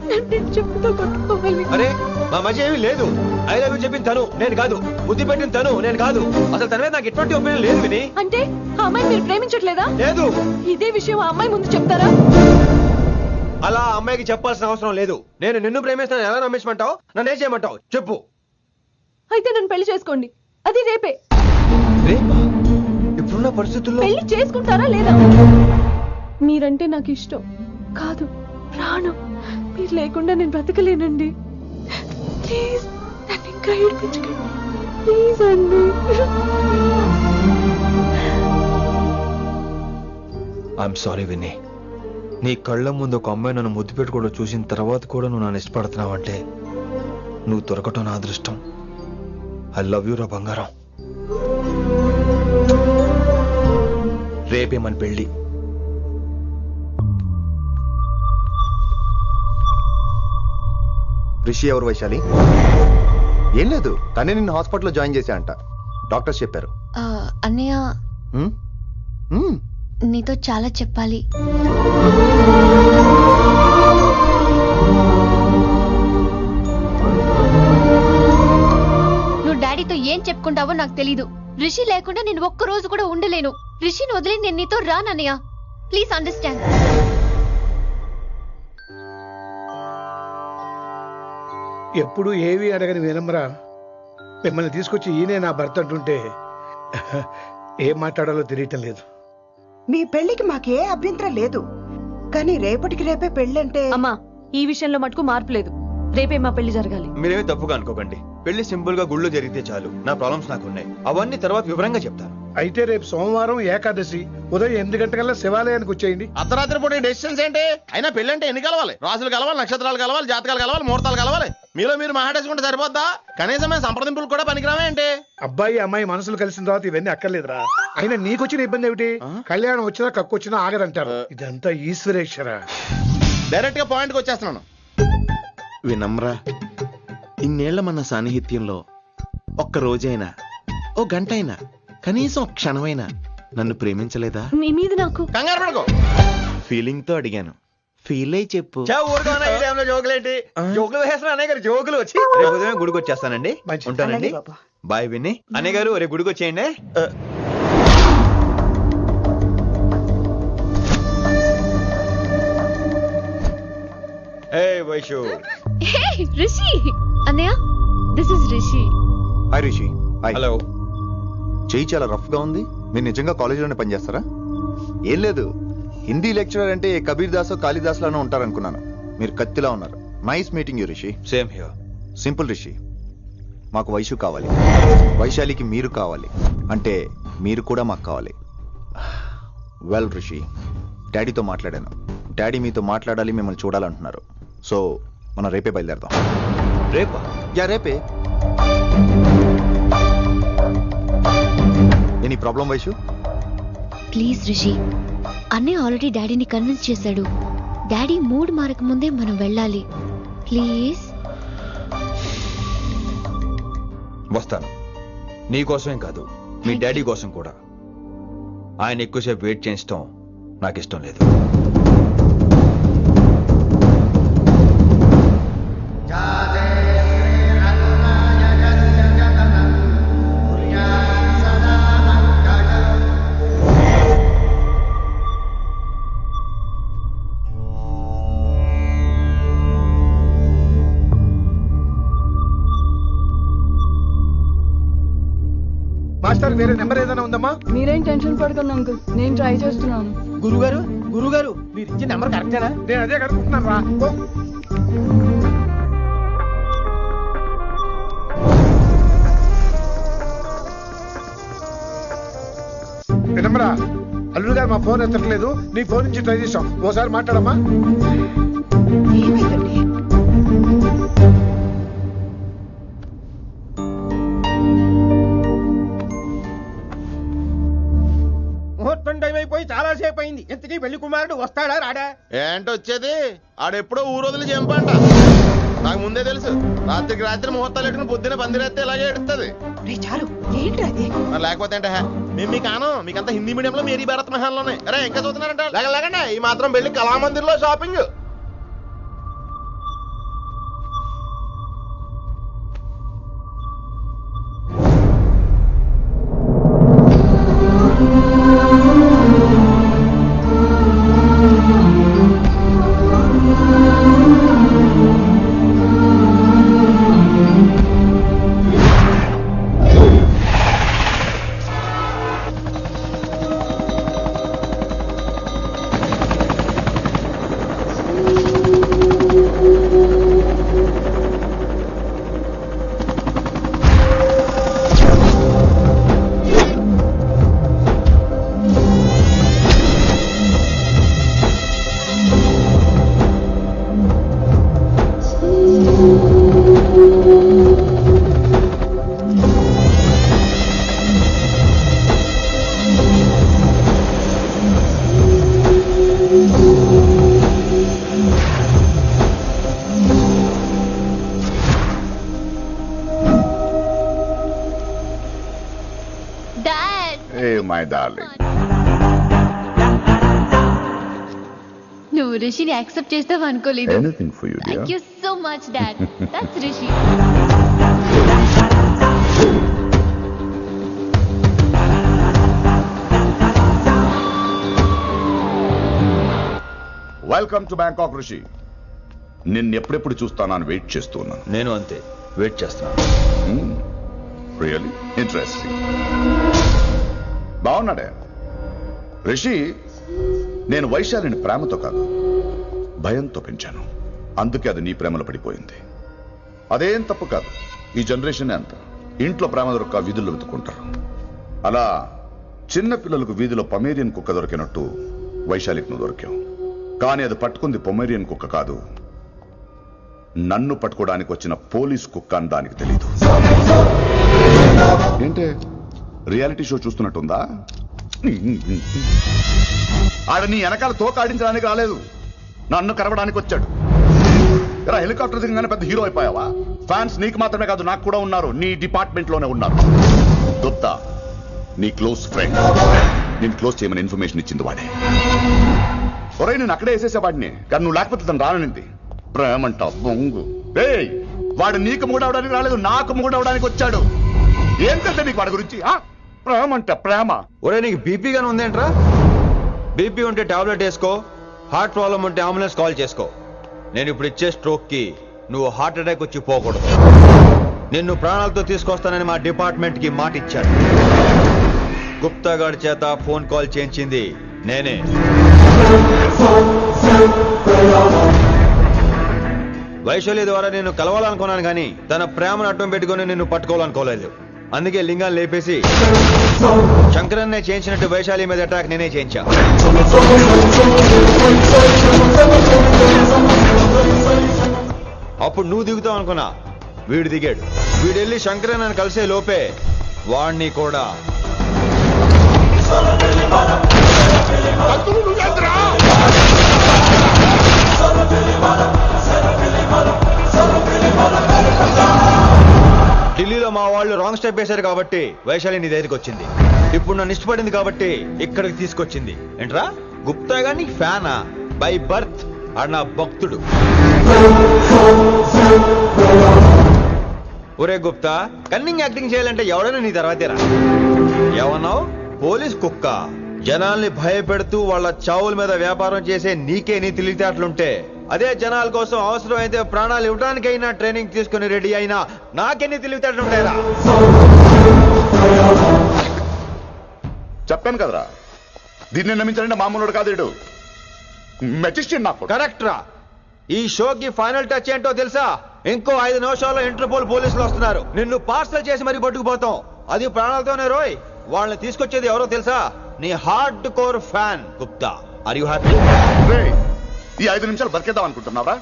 నన్ను చెప్పుతో కొట్టుకోవాలి. అరే మా మధ్య ఏమీ లేదు. ఐ లవ్ యూ చెప్పింది తను, నేను కాదు. బుద్ధి పెట్టిన తను, నేను కాదు. అసలు తన మీద నాకు ఎటువంటి ఒపీనియన్ లేదు విని. అంటే ఆ అమ్మాయి మీరు ప్రేమించట్లేదా? లేదు. ఇదే విషయం ఆ అమ్మాయి ముందు చెప్తారా? అలా అమ్మాయికి చెప్పాల్సిన అవసరం లేదు. నేను నిన్ను ప్రేమిస్తాను ఎలా నమ్మించమంటావు? నన్ను ఏం చేయమంటావు చెప్పు. అయితే నన్ను పెళ్లి చేసుకోండి, అది రేపే. ఇప్పుడున్న పరిస్థితుల్లో పెళ్లి చేసుకుంటారా లేదా? మీరంటే నాకు ఇష్టం కాదు, ప్రాణం. మీరు లేకుండా నేను బ్రతకలేనండి. ప్లీజ్ నన్ను ఇంకా ఏడిపించకండి, ప్లీజ్ అండి. I'm sorry Vinny. నీ కళ్ళ ముందు ఒక అమ్మాయి నన్ను ముద్దు పెట్టుకోవడం చూసిన తర్వాత కూడా నువ్వు నన్ను ఇష్టపడుతున్నావంటే నువ్వు దొరకటం నా అదృష్టం. ఐ లవ్ యూ రా బంగారం. రేపే మన పెళ్ళి. రిషి ఎవరు వైశాలి? ఏం లేదు, తనే నిన్ను హాస్పిటల్లో జాయిన్ చేశా అంట, డాక్టర్స్ చెప్పారు. అన్నయ్య హ్మ్? హ్మ్. నీతో చాలా చెప్పాలి. నువ్వు డాడీతో ఏం చెప్పుకుంటావో నాకు తెలీదు. రిషి లేకుండా నేను ఒక్క రోజు కూడా ఉండలేను. రిషిని వదిలి నేను నీతో రానన్నయ్య. Please understand. ఎప్పుడు ఏవి అడగని వినమ్రా మిమ్మల్ని తీసుకొచ్చి ఈయనే నా భర్త అంటుంటే ఏం మాట్లాడాలో తెలియటం లేదు. మీ పెళ్లికి మాకే అభ్యంతరం లేదు, కానీ రేపటికి రేపే పెళ్ళంటే. అమ్మా, ఈ విషయంలో మటుకు మార్పు లేదు. రేపే మా పెళ్లి జరగాలి. మీరేమీ తప్పుగా అనుకోకండి. పెళ్లి సింపుల్ గా గుళ్ళో జరిగితే చాలు. నా ప్రాబ్లమ్స్ నాకు ఉన్నాయి, అవన్నీ తర్వాత వివరంగా చెప్తాను. అయితే రేపు సోమవారం ఏకాదశి ఉదయం 8 గంటకల్లా శివాలయానికి వచ్చేయండి. అర్ధరాత్రి పూట డెసిషన్స్ ఏంటి? అయినా పెళ్ళంటే ఎన్ని కలవాలి? రాసులు కలవాలి, నక్షత్రాలు కలవాలి, జాతకాలు కలవాలి, ముహూర్తాలు కలవాలి. మీలో మీరు మాట్లాడేసుకుంటే సరిపోద్దా? కనీసమైన సంప్రదింపులు కూడా పనికిరావే ఏంటి? అబ్బాయి అమ్మాయి మనసులు కలిసిన తర్వాత ఇవన్నీ అక్కర్లేదురా. అయినా నీకొచ్చిన ఇబ్బంది ఏమిటి? కళ్యాణం వచ్చినా కక్కొచ్చినా ఆగరంటారు. ఇదంతా ఈశ్వరేశ్వర. డైరెక్ట్ గా పాయింట్కి వచ్చేస్తున్నాను. వినమ్రా, ఇన్నేళ్ల మన సాన్నిహిత్యంలో ఒక్క రోజైనా, ఓ గంట అయినా, కనీసం ఒక క్షణమైనా నన్ను ప్రేమించలేదా? మీ మీద నాకు కంగారు పడుకో. ఫీలింగ్ తో అడిగాను, ఫీల్ అయి చెప్పు. జోకులేంటి? జోకులు వేసిన అన్నయ్య గారు జోకులు వచ్చి రేపు ఉదయం గుడికి వచ్చేస్తానండి. ఉంటానండి. బాయ్ విన్ని. అన్నయ్య గారు రేపు గుడికి వచ్చేయండి. వైషు. రిషి అన్నయ్య, this is Rishi. Hi Rishi. Hello. చెయ్యి చాలా రఫ్ గా ఉంది. మీరు నిజంగా కాలేజీలోనే పనిచేస్తారా? ఏం లేదు, హిందీ లెక్చరర్ అంటే కబీర్ దాస్ కాళిదాస్ లానో ఉంటారనుకున్నాను. మీరు కత్తిలా ఉన్నారు. Nice meeting you Rishi. Same here. Simple Rishi, మాకు వైషు కావాలి, వైశాలికి మీరు కావాలి, అంటే మీరు కూడా మాకు కావాలి. వెల్ రిషి, డాడీతో మాట్లాడాను. డాడీ మీతో మాట్లాడాలి, మిమ్మల్ని చూడాలంటున్నారు. సో మనం రేపే బయలుదేరదాం. రేపా? యా రేపే. Any problem Vaishu? Please Rishi, అన్నయ్య ఆల్రెడీ డాడీని కన్విన్స్ చేశాడు. డాడీ మూడ్ మారక ముందే మనం వెళ్ళాలి. ప్లీజ్. వస్తాను. నీకోసమేం కాదు, మీ డాడీ కోసం కూడా. ఆయన ఎక్కువసేపు వెయిట్ చేయించడం నాకు ఇష్టం లేదు. మాస్టర్ వేరే నెంబర్ ఏదైనా ఉందమ్మా? మీరేం టెన్షన్ పడకండి అంకుల్, నేను ట్రై చేస్తున్నాను. గురుగారు మీరు ఇచ్చిన నెంబర్ కరెక్టేనా? నేను అదే కనుక్కుంటున్నాను రా. వినమ్రా, అల్లుడు గారు మా ఫోన్ ఎత్తట్లేదు. నీ ఫోన్ నుంచి ట్రై చేసాం, ఓసారి మాట్లాడమ్మా. ఏమైందండి? ముహూర్తం టైం అయిపోయి చాలా సేపు అయింది. ఇంతకీ పెళ్లి కుమారుడు వస్తాడా రాడా? ఏంటి వచ్చేది? ఆడెప్పుడో ఊరోదులు చెంపంట. నాకు ముందే తెలుసు. రాత్రికి రాత్రి ముహూర్తాలు ఎట్టుకుని పొద్దున పందిరేస్తే ఇలాగే ఎడుతుంది. చాలు, ఏంటి అది? మరి లేకపోతే అంటే మేము మీకు ఆను, మీకంతా హిందీ మీడియంలో మేరీ భారత్ మహాల్లోనే. అరే ఇంకా చూస్తున్నారంట. లేకండి, ఈ మాత్రం వెళ్ళి కళామందిర్లో షాపింగ్. డాడ్ ఏ మై డార్లింగ్, నువ్వు రిషిని యాక్సెప్ట్ చేస్తావు అనుకోలేదు. Anything for you dear. Thank you so much dad. That's Rishi. Welcome to Bangkok Rishi. నిన్నెప్పుడెప్పుడు చూస్తానని వెయిట్ చేస్తూ ఉన్నాను. నేను అంతే వెయిట్ చేస్తున్నాను. Really interesting. బాగున్నాడే రిషి. నేను వైశాలిని ప్రేమతో కాదు భయంతో పెంచాను. అందుకే అది నీ ప్రేమలో పడిపోయింది. అదేం తప్పు కాదు. ఈ జనరేషన్ అంత ఇంట్లో ప్రేమ దొరక్క వీధుల్లో వెతుక్కుంటారు. అలా చిన్న పిల్లలకు వీధిలో పమేరియన్ కుక్క దొరికినట్టు వైశాలికి నువ్వు దొరికావు. కానీ అది పట్టుకుంది పొమేరియన్ కుక్క కాదు, నన్ను పట్టుకోవడానికి వచ్చిన పోలీస్ కుక్క అని దానికి తెలీదు. ఏంటే రియాలిటీ షో చూస్తున్నట్టుందా? ఆడ నీ వెనకాల తోక ఆడించడానికి రాలేదు, నన్ను కరవడానికి వచ్చాడు. ఇలా హెలికాప్టర్ దిగగానే పెద్ద హీరో అయిపోయావా? ఫ్యాన్స్ నీకు మాత్రమే కాదు నాకు కూడా ఉన్నారు. నీ డిపార్ట్మెంట్ లోనే ఉన్నారు. గుప్తా నీ క్లోజ్ ఫ్రెండ్. నేను క్లోజ్ చేయమని ఇన్ఫర్మేషన్ ఇచ్చింది వాడే. ఒరే నేను అక్కడే వేసేసేవాడిని, కానీ నువ్వు లేకపోతే తను రానుంది. ప్రేమంట బొంగు. ఏయ్ వాడు నీకు మూడవడానికి రాలేదు, నాకు మూడవడానికి వచ్చాడు. ఏం తెలుసా నీకు వాడి గురించి? ప్రేమంట ప్రేమ. ఒరే నీకు బీపీగానే ఉందేంట్రా? బీపీ ఉంటే టాబ్లెట్ వేసుకో, హార్ట్ ప్రాబ్లం ఉంటే అంబులెన్స్ కాల్ చేసుకో. నేను ఇప్పుడు ఇచ్చే స్ట్రోక్ కి నువ్వు హార్ట్ అటాక్ వచ్చి పోకూడదు. నిన్ను ప్రాణాలతో తీసుకొస్తానని మా డిపార్ట్మెంట్ కి మాట ఇచ్చాడు. గుప్తా గారి చేత ఫోన్ కాల్ చేయించింది నేనే. వైశాలి ద్వారా నేను కలవాలనుకున్నాను కానీ తన ప్రేమను అడ్డం పెట్టుకుని నిన్ను పట్టుకోవాలనుకోలేదు. అందుకే లింగాన్ని లేపేసి శంకరన్నే చేయించినట్టు వైశాలి మీద అటాక్ నేనే చేయించా. అప్పుడు నువ్వు దిగుతావు అనుకున్నా, వీడు దిగాడు. వీడెళ్ళి శంకరన్నని కలిసే లోపే వాణ్ణి కూడా ఢిల్లీలో మా వాళ్ళు రాంగ్ స్టెప్ వేశారు కాబట్టి వైశాలి నీ దగ్గరికి వచ్చింది. ఇప్పుడు నన్ను ఇష్టపడింది కాబట్టి ఇక్కడికి తీసుకొచ్చింది. ఏంట్రా గుప్తా గాని ఫ్యానా? బై బర్త్ ఆడు నా భక్తుడు. ఒరే గుప్తా, కన్నింగ్ యాక్టింగ్ చేయాలంటే ఎవడైనా నీ తర్వాతేరా. ఏమన్నావు? పోలీస్ కుక్క. జనాల్ని భయపెడుతూ వాళ్ళ చావుల మీద వ్యాపారం చేసే నీకే నీ తెలివితేటలుంటే, అదే జనాల కోసం అవసరమైతే ప్రాణాలు ఇవ్వడానికైనా ట్రైనింగ్ తీసుకుని రెడీ అయినా నాకెన్ని తెలివితేటలుంటాయిరా? చెప్పాను కదరా, దీన్ని నమ్మించాలంటే మామూలుడు కాదు, మెజిస్టియన్. నాకు కరెక్ట్ రా. ఈ షోకి ఫైనల్ టచ్ ఏంటో తెలుసా? ఇంకో 5 నిమిషాల్లో ఇంటర్పోల్ పోలీసులు వస్తున్నారు. నిన్ను పార్సల్ చేసి మరీ పట్టుకుపోతాం. అది ప్రాణాలతోనే రోయ్. వాళ్ళని తీసుకొచ్చేది ఎవరో తెలుసా? నీ hardcore fan Gupta. Are you happy? ఈ 5 నిమిషాలు బతికేద్దాం అనుకుంటున్నావరా?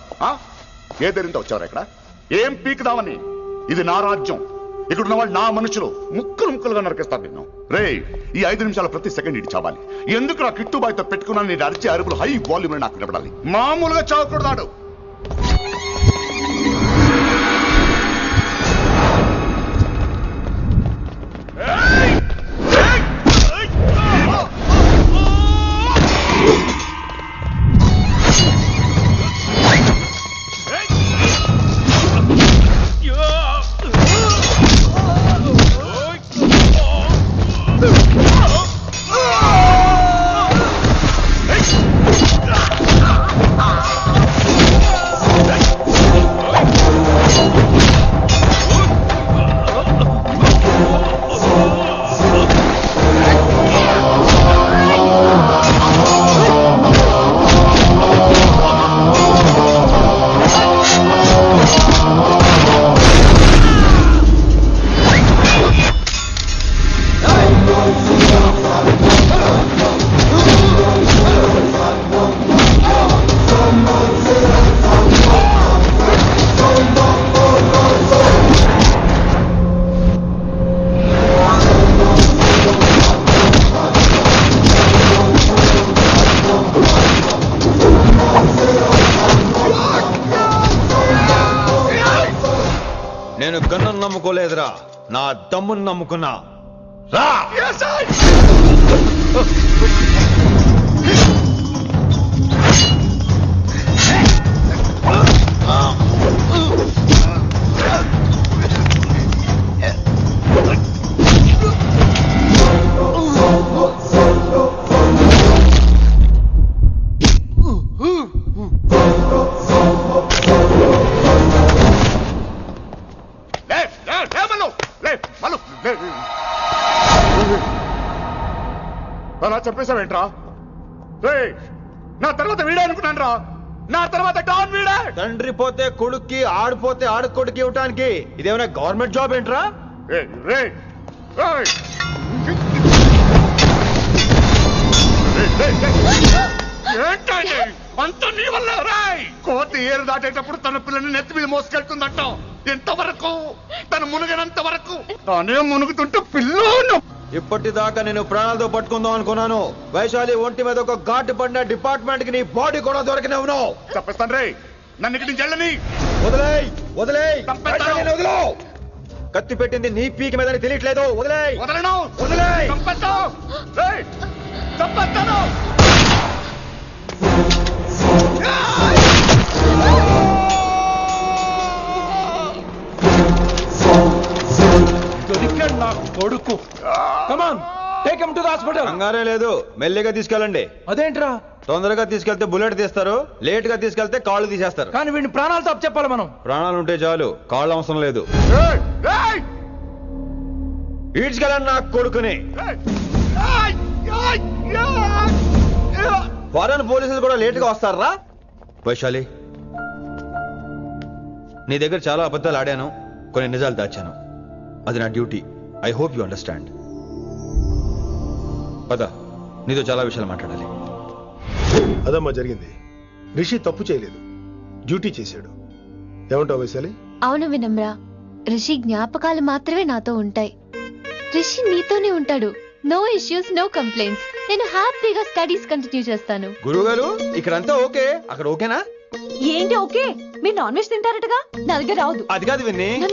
ఏ ధైర్యంతో వచ్చావరా ఇక్కడ? ఏం పీకుదామని? ఇది నా రాజ్యం. ఇక్కడున్న వాళ్ళు నా మనుషులు. ముక్కలు ముక్కలుగా నరికేస్తారు నిన్ను. రే ఈ 5 నిమిషాలు ప్రతి సెకండ్ ఇటు చావాలి. ఎందుకు నా కిట్టుబాయ్తో పెట్టుకున్నాను? నేను అరిచే అరుపులు హై వాల్యూమ్ నాకు వినపడాలి. మామూలుగా చావకూడదాడు. నేను గన్నును నమ్ముకోలేదురా, నా దమ్మును నమ్ముకున్నా. రా. అలా చెప్పేశావేంట్రా? రేయ్, నా తర్వాత వీడే అనుకున్నాను రా. నా తర్వాత డాన్ వీడే. తండ్రి పోతే కొడుక్కి, ఆడిపోతే ఆడుకొడుకి ఇవ్వటానికి ఇదేమైనా గవర్నమెంట్ జాబ్ ఏంట్రా? రేయ్, రేయ్, రేయ్. ఏంటండి అంత నీ వల్ల? రాయ్, కోతి ఏరు దాటేటప్పుడు తన పిల్లని నెత్తి మీద మోసుకెళ్తుందంట. ఎంతవరకు? తను మునిగినంత వరకు. తానే మునుగుతుంటే పిల్లను. ఇప్పటిదాకా నేను ప్రాణాలతో పట్టుకుందాం అనుకున్నాను. వైశాలి ఒంటి మీద ఒక ఘాటు పడిన డిపార్ట్మెంట్ కి నీ బాడీ కూడా దొరికినవును. చెప్పేస్తాను రే, నన్ను ఇక్కడి నుంచి వెళ్ళని. వదిలేయ్, వదిలేయ్, వైశాలిని వదిలో. కత్తి పెట్టింది నీ పీక మీద తెలియట్లేదు. వదిలేయ్. వదలను. వదిలేయ్. చంపేస్తాను. రేయ్, చంపేస్తాను. దొరికాడు నా కొడుకు. Come on, take him to the hospital. కంగారే లేదు, మెల్లిగా తీసుకెళ్ళండి. అదేంట్రా? తొందరగా తీసుకెళ్తే బుల్లెట్ తీస్తారు, లేట్ గా తీసుకెళ్తే కాళ్ళు తీసేస్తారు. కానీ వీడిని ప్రాణాలతో అప్పచెప్పాలి మనం. ప్రాణాలు ఉంటే చాలు, కాళ్ళు అవసరం లేదు. ఈడ్చుకెళ్ళండి నా కొడుకుని. ఫారెన్ పోలీసులు కూడా లేట్ గా వస్తారా? వైశాలి, నీ దగ్గర చాలా అబద్ధాలు ఆడాను, కొన్ని నిజాలు దాచాను. అది నా duty. I hope you understand. పద, నీతో చాలా విషయాలు మాట్లాడాలి. అదమ్మా జరిగింది. రిషి తప్పు చేయలేదు, డ్యూటీ చేశాడు. ఏమంటావు వైశాలి? అవును వినమ్రా, రిషి జ్ఞాపకాలు మాత్రమే నాతో ఉంటాయి. రిషి నీతోనే ఉంటాడు. No issues, no complaints. నేను హ్యాపీగా స్టడీస్ కంటిన్యూ చేస్తాను. గురువు గారు, ఇక్కడంతా ఓకే, అక్కడ ఓకేనా? ఏంటి ఓకే? మీరు నాన్ వెజ్ తింటారటగా? నా దగ్గర రావద్దు. అది కాదు విన్ని.